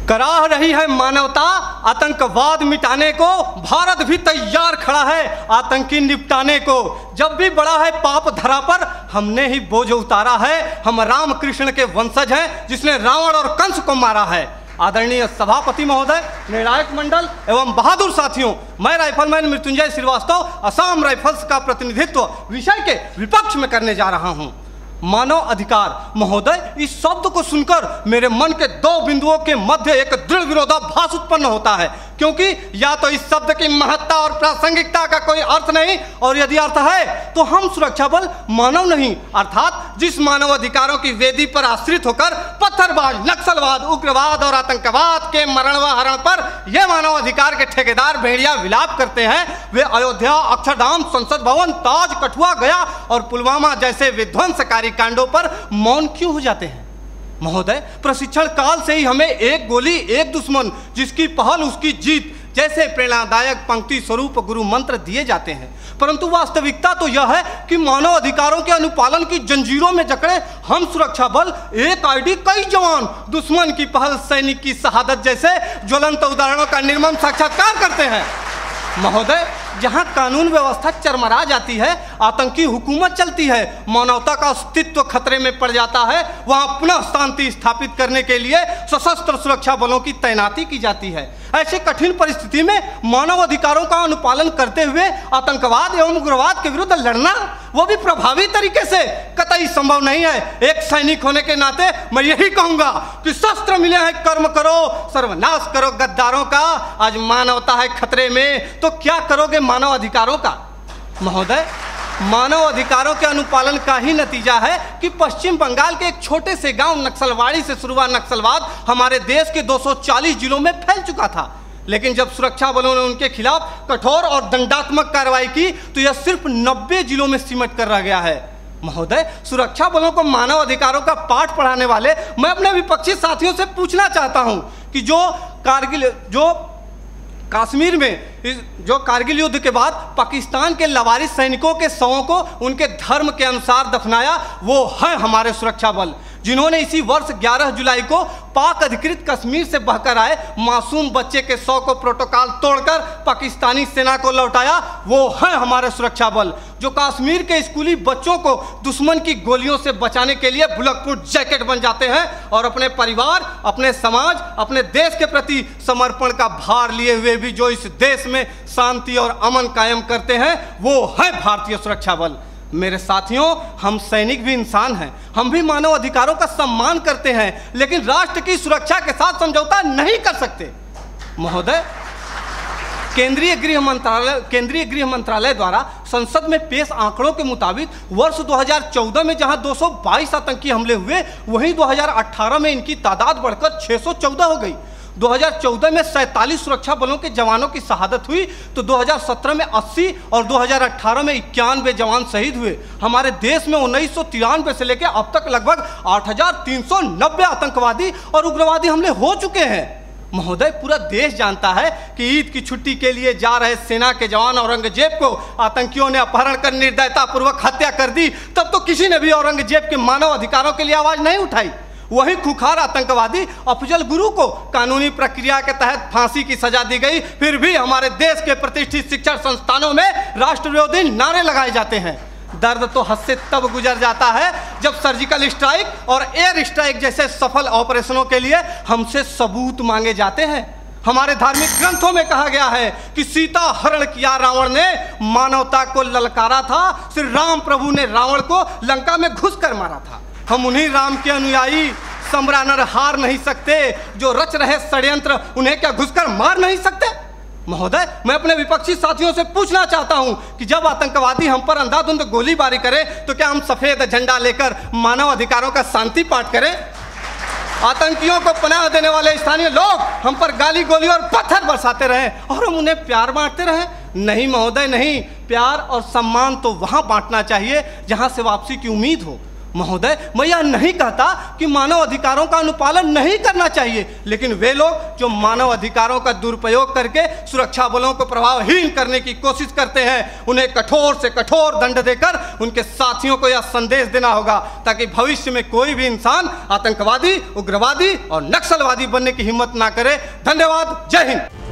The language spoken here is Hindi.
कराह रही है मानवता आतंकवाद मिटाने को, भारत भी तैयार खड़ा है आतंकी निपटाने को। जब भी बड़ा है पाप धरा पर, हमने ही बोझ उतारा है। हम राम कृष्ण के वंशज हैं जिसने रावण और कंस को मारा है। आदरणीय सभापति महोदय, निर्णायक मंडल एवं बहादुर साथियों, मैं राइफलमैन मृत्युंजय श्रीवास्तव असम राइफल्स का प्रतिनिधित्व विषय के विपक्ष में करने जा रहा हूं। मानव अधिकार महोदय, इस शब्द को सुनकर मेरे मन के दो बिंदुओं के मध्य एक दृढ़ विरोधाभास उत्पन्न होता है, क्योंकि या तो इस शब्द की महत्ता और प्रासंगिकता का कोई अर्थ नहीं, और यदि अर्थ है तो हम सुरक्षा बल मानव नहीं, अर्थात जिस मानव अधिकारों की वेदी पर आश्रित होकर पत्थरबाज, नक्सलवाद, उग्रवाद और आतंकवाद के मरण व हरण पर यह मानव अधिकार के ठेकेदार भेड़िया विलाप करते हैं, वे अयोध्या, अक्षरधाम, संसद भवन, ताज, कठुआ, गया और पुलवामा जैसे विध्वंसकारी कांडों पर मौन क्यों हो जाते हैं? महोदय, प्रशिक्षण काल से ही हमें एक गोली एक दुश्मन, जिसकी पहल उसकी जीत जैसे प्रेरणादायक पंक्ति स्वरूप गुरु मंत्र दिए जाते हैं, परंतु वास्तविकता तो यह है कि मानव अधिकारों के अनुपालन की जंजीरों में जकड़े हम सुरक्षा बल एक आईडी कई जवान, दुश्मन की पहल सैनिक की शहादत जैसे ज्वलंत उदाहरणों का निर्मम साक्षात्कार करते हैं। महोदय, जहां कानून व्यवस्था चरमरा जाती है, आतंकी हुकूमत चलती है, मानवता का अस्तित्व खतरे में पड़ जाता है, वहां पुनः शांति स्थापित करने के लिए सशस्त्र सुरक्षा बलों की तैनाती की जाती है। ऐसे कठिन परिस्थिति में मानव अधिकारों का अनुपालन करते हुए आतंकवाद एवं उग्रवाद के विरुद्ध लड़ना, वो भी प्रभावी तरीके से, कतई संभव नहीं है। एक सैनिक होने के नाते मैं यही कहूंगा कि शस्त्र मिले हैं, कर्म करो, सर्वनाश करो गद्दारों का। आज मानवता है खतरे में, तो क्या करोगे मानव अधिकारों का? महोदय, मानव अधिकारों के अनुपालन का ही नतीजा है कि पश्चिम बंगाल के एक छोटे से गांव नक्सलवाड़ी से शुरू हुआ नक्सलवाद हमारे देश के 240 जिलों में फैल चुका था, लेकिन जब सुरक्षा बलों ने उनके खिलाफ कठोर और दंडात्मक कार्रवाई की तो यह सिर्फ 90 जिलों में सिमट कर रह गया है। महोदय, सुरक्षा बलों को मानव अधिकारों का पाठ पढ़ाने वाले मैं अपने विपक्षी साथियों से पूछना चाहता हूं कि कश्मीर में जो कारगिल युद्ध के बाद पाकिस्तान के लवारिस सैनिकों के शवों को उनके धर्म के अनुसार दफनाया, वो है हमारे सुरक्षा बल, जिन्होंने इसी वर्ष 11 जुलाई को पाक अधिकृत कश्मीर से बहकर आए मासूम बच्चे के शव को प्रोटोकॉल तोड़कर पाकिस्तानी सेना को लौटाया, वो है हमारे सुरक्षा बल, जो कश्मीर के स्कूली बच्चों को दुश्मन की गोलियों से बचाने के लिए बुलेट प्रूफ जैकेट बन जाते हैं और अपने परिवार, अपने समाज, अपने देश के प्रति समर्पण का भार लिए हुए भी जो इस देश में शांति और अमन कायम करते हैं, वो है भारतीय सुरक्षा बल। मेरे साथियों, हम सैनिक भी इंसान हैं, हम भी मानव अधिकारों का सम्मान करते हैं, लेकिन राष्ट्र की सुरक्षा के साथ समझौता नहीं कर सकते। महोदय, केंद्रीय गृह मंत्रालय द्वारा संसद में पेश आंकड़ों के मुताबिक वर्ष 2014 में जहां 222 आतंकी हमले हुए, वहीं 2018 में इनकी तादाद बढ़कर 614 हो गई। 2014 में 47 सुरक्षा बलों के जवानों की शहादत हुई तो 2017 में 80 और 2018 में 91 जवान शहीद हुए। हमारे देश में 1993 से लेकर अब तक लगभग 8390 आतंकवादी और उग्रवादी हमले हो चुके हैं। महोदय, पूरा देश जानता है कि ईद की छुट्टी के लिए जा रहे सेना के जवान औरंगजेब को आतंकियों ने अपहरण कर निर्दयतापूर्वक हत्या कर दी, तब तो किसी ने भी औरंगजेब के मानव अधिकारों के लिए आवाज नहीं उठाई। वही खुखार आतंकवादी अफजल गुरु को कानूनी प्रक्रिया के तहत फांसी की सजा दी गई, फिर भी हमारे देश के प्रतिष्ठित शिक्षण संस्थानों में राष्ट्र विरोधी नारे लगाए जाते हैं। दर्द तो हद से तब गुजर जाता है जब सर्जिकल स्ट्राइक और एयर स्ट्राइक जैसे सफल ऑपरेशनों के लिए हमसे सबूत मांगे जाते हैं। हमारे धार्मिक ग्रंथों में कहा गया है कि सीता हरण किया रावण ने, मानवता को ललकारा था, श्री राम प्रभु ने रावण को लंका में घुसकर मारा था। हम उन्हीं राम के अनुयायी सम्रानर हार नहीं सकते, जो रच रहे षड्यंत्र उन्हें क्या घुसकर मार नहीं सकते? महोदय, मैं अपने विपक्षी साथियों से पूछना चाहता हूं कि जब आतंकवादी हम पर अंधाधुंध गोलीबारी करें तो क्या हम सफेद झंडा लेकर मानव अधिकारों का शांति पाठ करें? आतंकियों को पनाह देने वाले स्थानीय लोग हम पर गाली गोली और पत्थर बरसाते रहे और हम उन्हें प्यार बांटते रहे? नहीं महोदय, नहीं। प्यार और सम्मान तो वहां बांटना चाहिए जहां से वापसी की उम्मीद हो। महोदय, मैं यह नहीं कहता कि मानव अधिकारों का अनुपालन नहीं करना चाहिए, लेकिन वे लोग जो मानव अधिकारों का दुरुपयोग करके सुरक्षा बलों को प्रभावहीन करने की कोशिश करते हैं, उन्हें कठोर से कठोर दंड देकर उनके साथियों को यह संदेश देना होगा ताकि भविष्य में कोई भी इंसान आतंकवादी, उग्रवादी और नक्सलवादी बनने की हिम्मत ना करे। धन्यवाद। जय हिंद।